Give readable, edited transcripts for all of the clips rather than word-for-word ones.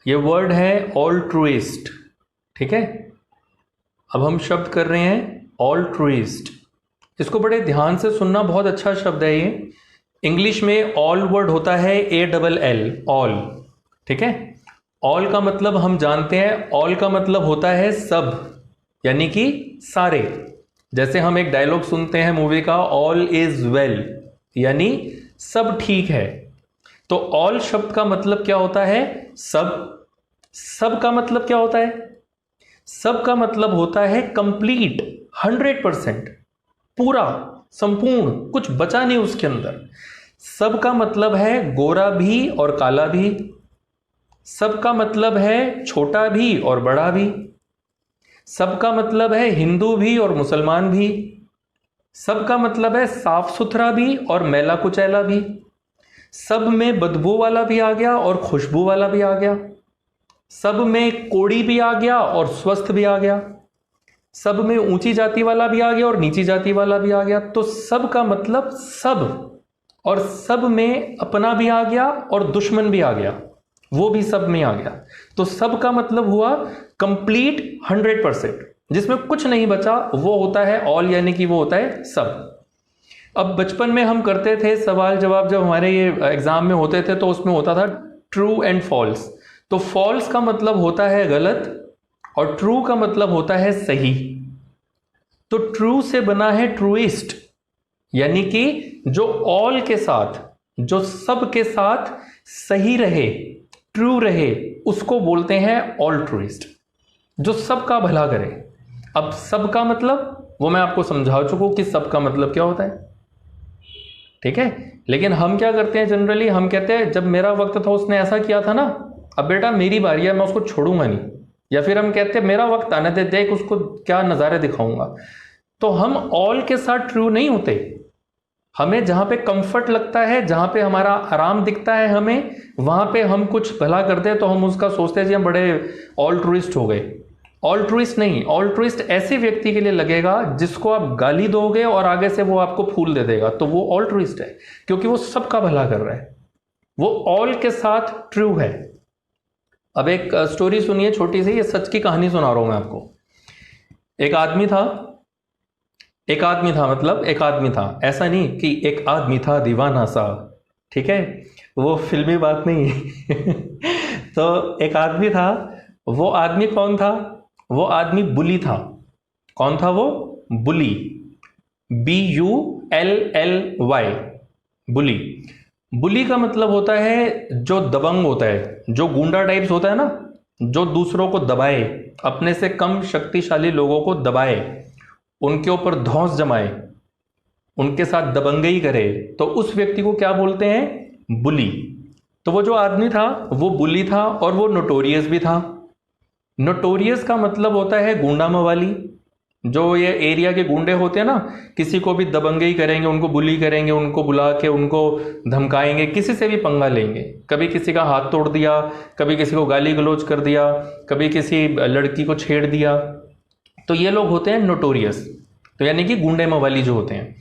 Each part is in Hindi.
ये वर्ड है ऑल्ट्रुइस्ट, ठीक है। अब हम शब्द कर रहे हैं ऑल्ट्रुइस्ट। इसको बड़े ध्यान से सुनना, बहुत अच्छा शब्द है ये। इंग्लिश में ऑल वर्ड होता है ALL, ऑल, ठीक है। ऑल का मतलब हम जानते हैं, ऑल का मतलब होता है सब, यानी कि सारे। जैसे हम एक डायलॉग सुनते हैं मूवी का, ऑल इज वेल, यानी सब ठीक है। तो ऑल शब्द का मतलब क्या होता है? सब। सब का मतलब क्या होता है? सब का मतलब होता है कंप्लीट, 100%, पूरा, संपूर्ण, कुछ बचा नहीं उसके अंदर। सब का मतलब है गोरा भी और काला भी। सब का मतलब है छोटा भी और बड़ा भी। सब का मतलब है हिंदू भी और मुसलमान भी। सब का मतलब है साफ सुथरा भी और मैला कुचैला भी। सब में बदबू वाला भी आ गया और खुशबू वाला भी आ गया। सब में कोड़ी भी आ गया और स्वस्थ भी आ गया। सब में ऊंची जाति वाला भी आ गया और नीची जाति वाला भी आ गया। तो सब का मतलब सब, और सब में अपना भी आ गया और दुश्मन भी आ गया, वो भी सब में आ गया। तो सब का मतलब हुआ कंप्लीट, 100%, जिसमें कुछ नहीं बचा, वो होता है ऑल, यानी कि वो होता है सब। अब बचपन में हम करते थे सवाल जवाब, जब हमारे ये एग्जाम में होते थे तो उसमें होता था ट्रू एंड फॉल्स। तो फॉल्स का मतलब होता है गलत और ट्रू का मतलब होता है सही। तो ट्रू से बना है ट्रूइस्ट, यानी कि जो ऑल के साथ, जो सब के साथ सही रहे, ट्रू रहे, उसको बोलते हैं ऑल्ट्रुइस्ट, जो सबका भला करे। अब सबका मतलब वो मैं आपको समझा चुका हूं कि सबका मतलब क्या होता है, ठीक है। लेकिन हम क्या करते हैं जनरली, हम कहते हैं जब मेरा वक्त था उसने ऐसा किया था ना, अब बेटा मेरी बारी है, मैं उसको छोड़ूंगा नहीं। या फिर हम कहते हैं मेरा वक्त आने दे, देख उसको क्या नज़ारे दिखाऊंगा। तो हम ऑल के साथ ट्रू नहीं होते। हमें जहां पे कंफर्ट लगता है, जहां पे हमारा आराम दिखता है, हमें वहां पे हम कुछ भला करते हैं तो हम उसका सोचते हैं जी हम बड़े ऑल्ट्रुइस्ट हो गए। ऑल्ट्रुइस्ट नहीं, ऑल्ट्रुइस्ट ऐसे व्यक्ति के लिए लगेगा जिसको आप गाली दोगे और आगे से वो आपको फूल दे देगा, तो वो ऑल्ट्रुइस्ट है, क्योंकि वो सबका भला कर रहा है, वो ऑल के साथ ट्रू है। अब एक स्टोरी सुनिए छोटी सी, ये सच की कहानी सुना रहा हूं मैं आपको। एक आदमी था, एक आदमी था, मतलब एक आदमी था, ऐसा नहीं कि एक आदमी था दीवाना सा, ठीक है, वो फिल्मी बात नहीं तो एक आदमी था, वो आदमी कौन था? वो आदमी बुली था। कौन था वो? बुली, BULLY, बुली। बुली का मतलब होता है जो दबंग होता है, जो गुंडा टाइप्स होता है ना, जो दूसरों को दबाए, अपने से कम शक्तिशाली लोगों को दबाए, उनके ऊपर धौंस जमाए, उनके साथ दबंगई करे, तो उस व्यक्ति को क्या बोलते हैं? बुली। तो वो जो आदमी था वो बुली था और वो नोटोरियस भी था। नोटोरियस का मतलब होता है गुंडा मवाली। जो ये एरिया के गुंडे होते हैं ना, किसी को भी दबंगई करेंगे, उनको बुली करेंगे, उनको बुला के उनको धमकाएंगे, किसी से भी पंगा लेंगे। कभी किसी का हाथ तोड़ दिया, कभी किसी को गाली गलौज कर दिया, कभी किसी लड़की को छेड़ दिया, तो ये लोग होते हैं नोटोरियस, तो यानी कि गुंडे मवाली जो होते हैं।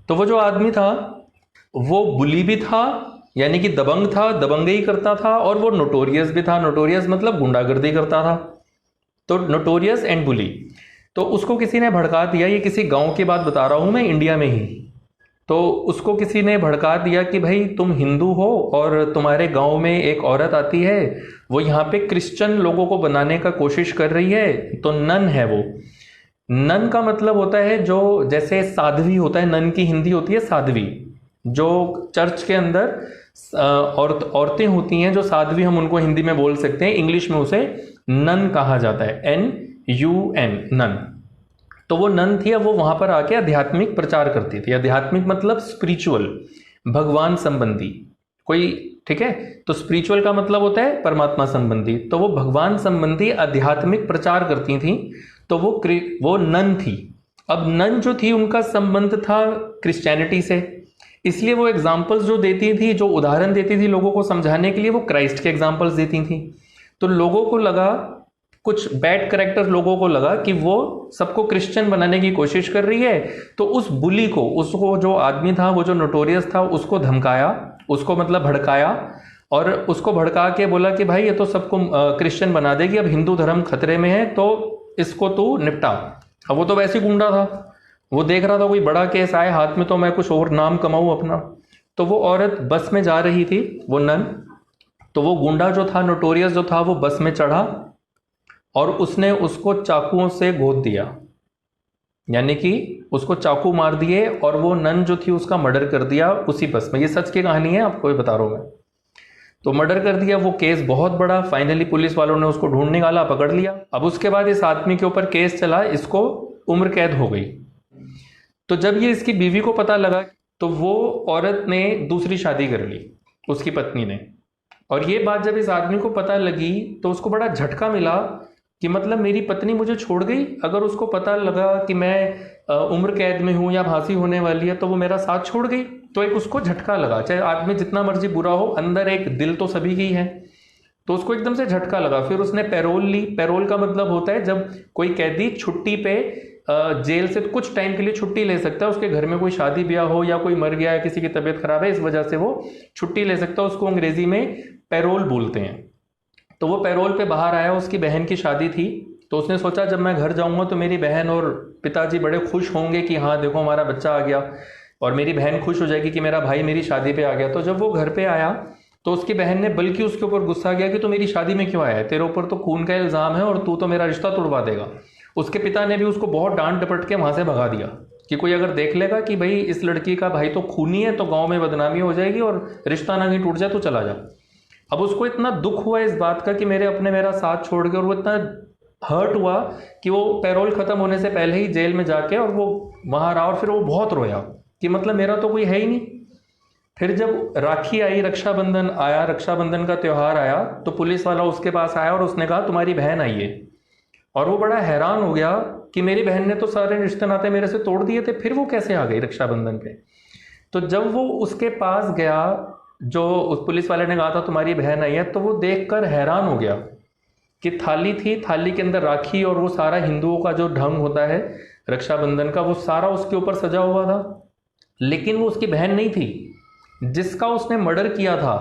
तो वो जो आदमी था वो बुली भी था, यानी कि दबंग था, दबंगई करता था, और वो नोटोरियस भी था। नोटोरियस मतलब गुंडागर्दी करता था। तो नोटोरियस एंड बुली। तो उसको किसी ने भड़का दिया, ये किसी गांव की बात बता रहा हूं मैं, इंडिया में ही। तो उसको किसी ने भड़का दिया कि भाई तुम हिंदू हो और तुम्हारे गांव में एक औरत आती है, वो यहाँ पे क्रिश्चियन लोगों को बनाने का कोशिश कर रही है, तो नन है वो। नन का मतलब होता है जो, जैसे साध्वी होता है, नन की हिंदी होती है साध्वी। जो चर्च के अंदर औरतें होती हैं जो साध्वी, हम उनको हिंदी में बोल सकते हैं, इंग्लिश में उसे नन कहा जाता है, NUN, नन। तो वो नन थी, अब वो वहां पर आके आध्यात्मिक प्रचार करती थी। आध्यात्मिक मतलब स्पिरिचुअल, भगवान संबंधी कोई, ठीक है। तो स्पिरिचुअल का मतलब होता है परमात्मा संबंधी, तो वो भगवान संबंधी आध्यात्मिक प्रचार करती थी। तो वो नन थी। अब नन जो थी उनका संबंध था क्रिश्चियनिटी से, इसलिए वो एग्जाम्पल्स जो देती थी, जो उदाहरण देती थी लोगों को समझाने के लिए, वो क्राइस्ट के एग्जाम्पल्स देती थी। तो लोगों को लगा, कुछ बैड कैरेक्टर लोगों को लगा कि वो सबको क्रिश्चियन बनाने की कोशिश कर रही है। तो उस बुली को, उसको जो आदमी था, वो जो नोटोरियस था, उसको धमकाया, उसको मतलब भड़काया, और उसको भड़का के बोला कि भाई ये तो सबको क्रिश्चियन बना देगी, अब हिंदू धर्म खतरे में है तो इसको तू निपटा। अब वो तो वैसे ही गुंडा था, वो देख रहा था कोई बड़ा केस आए हाथ में तो मैं कुछ और नाम कमाऊं अपना। तो वो औरत बस में जा रही थी, वो नन, तो वो गुंडा जो था, नोटोरियस जो था, वो बस में चढ़ा और उसने उसको चाकुओं से गोद दिया, यानी कि उसको चाकू मार दिए और वो नन जो थी उसका मर्डर कर दिया उसी बस में। ये सच की कहानी है, आपको भी बता रहा हूं मैं। तो मर्डर कर दिया, वो केस बहुत बड़ा, फाइनली पुलिस वालों ने उसको ढूंढ निकाला, पकड़ लिया। अब उसके बाद इस आदमी के ऊपर केस चला, इसको उम्र कैद हो गई। तो जब ये इसकी बीवी को पता लगा तो वो औरत ने दूसरी शादी कर ली, उसकी पत्नी ने। और ये बात जब इस आदमी को पता लगी तो उसको बड़ा झटका मिला कि मतलब मेरी पत्नी मुझे छोड़ गई। अगर उसको पता लगा कि मैं उम्र कैद में हूं या फांसी होने वाली है तो वो मेरा साथ छोड़ गई। तो एक उसको झटका लगा, चाहे आदमी जितना मर्जी बुरा हो, अंदर एक दिल तो सभी की है। तो उसको एकदम से झटका लगा। फिर उसने पैरोल ली। पैरोल का मतलब होता है जब कोई कैदी छुट्टी पे जेल से कुछ टाइम के लिए छुट्टी ले सकता है, उसके घर में कोई शादी ब्याह हो या कोई मर गया है, किसी की तबीयत खराब है, इस वजह से वो छुट्टी ले सकता है, उसको अंग्रेजी में पैरोल बोलते हैं। तो वो पैरोल पे बाहर आया, उसकी बहन की शादी थी। तो उसने सोचा जब मैं घर जाऊंगा तो मेरी बहन और पिताजी बड़े खुश होंगे कि हाँ देखो हमारा बच्चा आ गया, और मेरी बहन खुश हो जाएगी कि मेरा भाई मेरी शादी पे आ गया। तो जब वो घर पे आया तो उसकी बहन ने बल्कि उसके ऊपर गुस्सा किया कि तू मेरी शादी में क्यों आया है, तेरे ऊपर तो खून का इल्जाम है और तू तो मेरा रिश्ता तोड़वा देगा। उसके पिता ने भी उसको बहुत डांट डपट के वहां से भगा दिया कि कोई अगर देख लेगा कि भाई इस लड़की का भाई तो खूनी है तो गांव में बदनामी हो जाएगी और रिश्ता ना कहीं टूट जाए तो चला जा। अब उसको इतना दुख हुआ इस बात का कि मेरा साथ छोड़ के, और वो इतना हर्ट हुआ कि वो पैरोल खत्म होने से पहले ही जेल में जाके और वो वहां रहा, और फिर वो बहुत रोया कि मतलब मेरा तो कोई है ही नहीं। फिर जब राखी आई, रक्षाबंधन आया, रक्षाबंधन का त्योहार आया, तो पुलिस वाला उसके पास आया और उसने कहा तुम्हारी बहन आई है। और वो बड़ा हैरान हो गया कि मेरी बहन ने तो सारे रिश्ते नाते मेरे से तोड़ दिए थे, फिर वो कैसे आ गई रक्षाबंधन पे। तो जब वो उसके पास गया, जो उस पुलिस वाले ने कहा था तुम्हारी बहन आई है, तो वो देखकर हैरान हो गया कि थाली थी, थाली के अंदर राखी और वो सारा हिंदुओं का जो ढंग होता है रक्षाबंधन का, वो सारा उसके ऊपर सजा हुआ था। लेकिन वो उसकी बहन नहीं थी, जिसका उसने मर्डर किया था,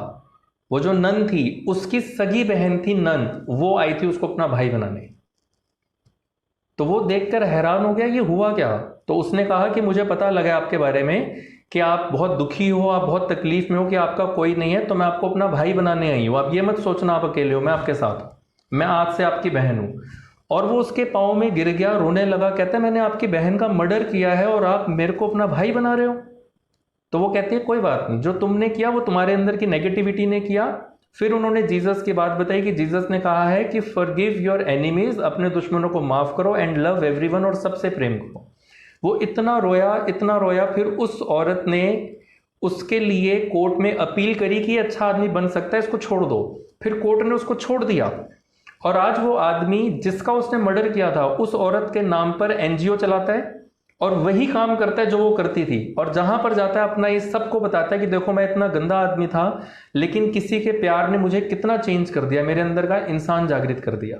वो जो नन थी उसकी सगी बहन थी नन, वो आई थी उसको अपना भाई बनाने। तो वो देखकर हैरान हो गया ये हुआ क्या। तो उसने कहा कि मुझे पता लगा आपके बारे में कि आप बहुत दुखी हो, आप बहुत तकलीफ में हो कि आपका कोई नहीं है, तो मैं आपको अपना भाई बनाने आई हूं। आप ये मत सोचना आप अकेले हो, मैं आपके साथ हूं, मैं आज से आपकी बहन हूं। और वो उसके पाँव में गिर गया, रोने लगा, कहता है मैंने आपकी बहन का मर्डर किया है और आप मेरे को अपना भाई बना रहे हो। तो वो कहती है कोई बात नहीं, जो तुमने किया वो तुम्हारे अंदर की नेगेटिविटी ने किया। फिर उन्होंने जीसस की बात बताई कि जीसस ने कहा है कि फॉरगिव योर एनिमीज, अपने दुश्मनों को माफ करो, एंड लव एवरीवन, और सबसे प्रेम करो। वो इतना रोया, इतना रोया। फिर उस औरत ने उसके लिए कोर्ट में अपील करी कि अच्छा आदमी बन सकता है, इसको छोड़ दो। फिर कोर्ट ने उसको छोड़ दिया। और आज वो आदमी जिसका उसने मर्डर किया था उस औरत के नाम पर एनजीओ चलाता है और वही काम करता है जो वो करती थी। और जहां पर जाता है अपना ये सबको बताता है कि देखो मैं इतना गंदा आदमी था, लेकिन किसी के प्यार ने मुझे कितना चेंज कर दिया, मेरे अंदर का इंसान जागृत कर दिया।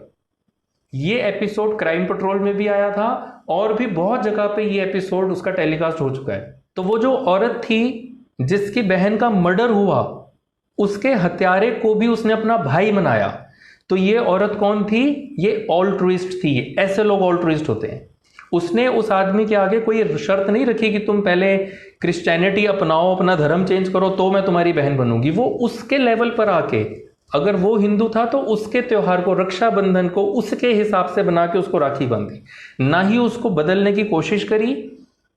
ये एपिसोड क्राइम पेट्रोल में भी आया था और भी बहुत जगह पे ये एपिसोड उसका टेलीकास्ट हो चुका है। तो वो जो औरत थी जिसकी बहन का मर्डर हुआ, उसके हत्यारे को भी उसने अपना भाई बनाया। तो ये औरत कौन थी? ये ऑल्ट्रुइस्ट थी। ऐसे लोग ऑल्ट्रुइस्ट होते हैं। उसने उस आदमी के आगे कोई शर्त नहीं रखी कि तुम पहले क्रिश्चियनिटी अपनाओ, अपना धर्म चेंज करो तो मैं तुम्हारी बहन बनूंगी। वो उसके लेवल पर आके, अगर वो हिंदू था तो उसके त्योहार को, रक्षाबंधन को उसके हिसाब से बना के उसको राखी बांधी, ना ही उसको बदलने की कोशिश करी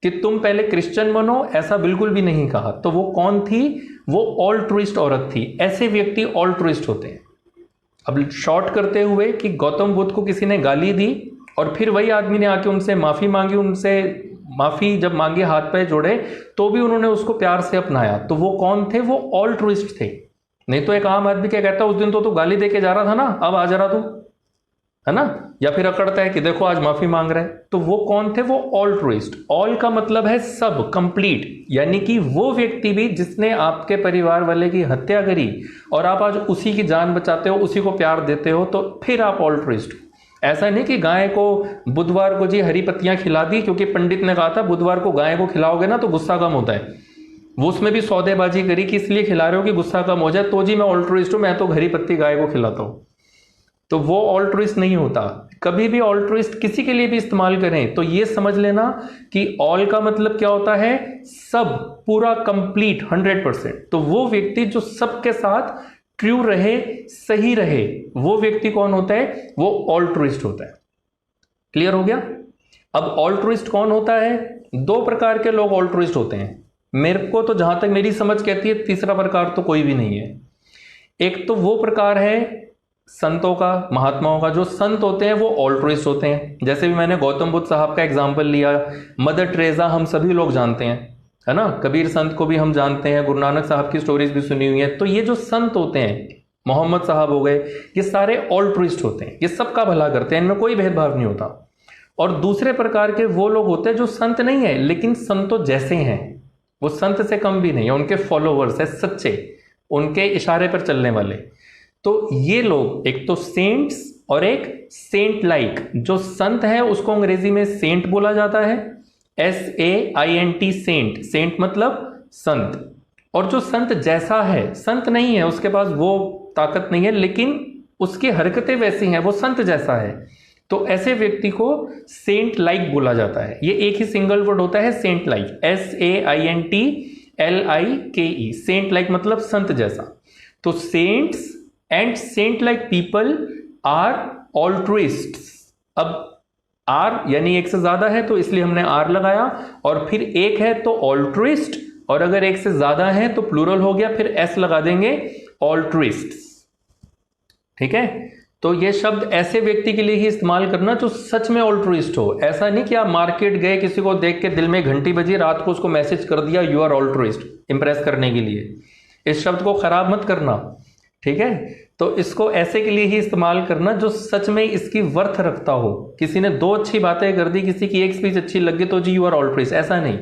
कि तुम पहले क्रिश्चियन बनो, ऐसा बिल्कुल भी नहीं कहा। तो वो कौन थी? वो ऑल्ट्रुइस्ट औरत थी। ऐसे व्यक्ति ऑल्ट्रुइस्ट होते हैं। अब शॉर्ट करते हुए कि गौतम बुद्ध को किसी ने गाली दी और फिर वही आदमी ने आके उनसे माफी मांगी, उनसे माफी जब मांगी, हाथ पैर जोड़े, तो भी उन्होंने उसको प्यार से अपनाया। तो वो कौन थे? वो ऑल्ट्रुइस्ट थे। नहीं तो एक आम आदमी क्या कहता है, उस दिन तो तू गाली दे के जा रहा था ना, अब आ जा रहा तू, है ना? या फिर अकड़ता है कि देखो आज माफी मांग रहा है। तो वो कौन थे? वो ऑल्ट्रुइस्ट। ऑल का मतलब है सब, कंप्लीट, यानी कि वो व्यक्ति भी जिसने आपके परिवार वाले की हत्या करी और आप आज उसी की जान बचाते हो, उसी को प्यार देते हो, तो फिर आप ऑल्ट्रुइस्ट हो। ऐसा नहीं कि गाय को बुधवार को जी हरी पत्तियां खिला दी क्योंकि पंडित ने कहा था बुधवार को गाय को खिलाओगे ना तो गुस्सा कम होता है, वो उसमें भी सौदेबाजी करी कि इसलिए खिला रहे हो कि गुस्सा कम हो जाए, तो जी मैं ऑल्ट्रुइस्ट हूं, मैं तो घरी पत्ती गाय को खिलाता हूं। तो वो ऑल्ट्रुइस्ट नहीं होता। कभी भी ऑल्ट्रुइस्ट किसी के लिए भी इस्तेमाल करें तो ये समझ लेना कि ऑल का मतलब क्या होता है, सब, पूरा, कंप्लीट, 100%। तो वो व्यक्ति जो सबके साथ ट्रू रहे, सही रहे, वो व्यक्ति कौन होता है, वो ऑल्ट्रुइस्ट होता है। क्लियर हो गया? अब ऑल्ट्रुइस्ट कौन होता है? दो प्रकार के लोग ऑल्ट्रुइस्ट होते हैं। मेरे को तो जहां तक मेरी समझ कहती है तीसरा प्रकार तो कोई भी नहीं है। एक तो वो प्रकार है संतों का, महात्माओं का। जो संत होते हैं वो ऑल्ट्रुइस्ट होते हैं। जैसे भी मैंने गौतम बुद्ध साहब का एग्जाम्पल लिया, मदर टेरेसा हम सभी लोग जानते हैं, है ना, कबीर संत को भी हम जानते हैं, गुरु नानक साहब की स्टोरीज भी सुनी हुई है। तो ये जो संत होते हैं, मोहम्मद साहब हो गए, ये सारे ऑल्ट्रुइस्ट होते हैं, ये सबका भला करते हैं, इनमें कोई भेदभाव नहीं होता। और दूसरे प्रकार के वो लोग होते हैं जो संत नहीं है लेकिन संतों जैसे हैं, वो संत से कम भी नहीं है, उनके फॉलोवर्स है सच्चे, उनके इशारे पर चलने वाले। तो ये लोग, एक तो सेंट्स और एक सेंट लाइक। जो संत है उसको अंग्रेजी में सेंट बोला जाता है, SAINT, सेंट। सेंट मतलब संत। और जो संत जैसा है, संत नहीं है, उसके पास वो ताकत नहीं है लेकिन उसकी हरकतें वैसी हैं, वो संत जैसा है, तो ऐसे व्यक्ति को सेंट लाइक बोला जाता है। ये एक ही सिंगल वर्ड होता है, saint like, SAINTLIKE। Saint like मतलब संत जैसा। तो saints and saint like people are altruists. अब आर यानी एक से ज्यादा है तो इसलिए हमने आर लगाया, और फिर एक है तो ऑल्ट्रुइस्ट, और अगर एक से ज्यादा है तो प्लूरल हो गया, फिर एस लगा देंगे, ऑल्ट्रुइस्ट्स। ठीक है? तो ये शब्द ऐसे व्यक्ति के लिए ही इस्तेमाल करना जो सच में ऑल्ट्रुइस्ट हो। ऐसा नहीं कि आप मार्केट गए, किसी को देख के दिल में घंटी बजी, रात को उसको मैसेज कर दिया यू आर ऑल्ट्रुइस्ट, इंप्रेस करने के लिए। इस शब्द को खराब मत करना, ठीक है? तो इसको ऐसे के लिए ही इस्तेमाल करना जो सच में इसकी वर्थ रखता हो। किसी ने दो अच्छी बातें कर दी, किसी की एक स्पीच अच्छी लगी तो जी यू आर ऑल्ट्रुइस्ट, ऐसा नहीं।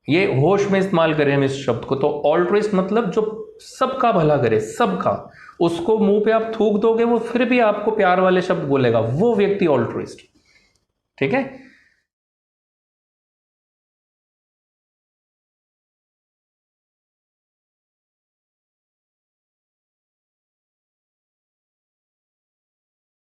ये होश में इस्तेमाल करें हम इस शब्द को। तो ऑल्ट्रुइस्ट मतलब जो सबका भला करे, सबका, उसको मुंह पे आप थूक दोगे वो फिर भी आपको प्यार वाले शब्द बोलेगा, वो व्यक्ति ऑल्ट्रुइस्ट। ठीक है?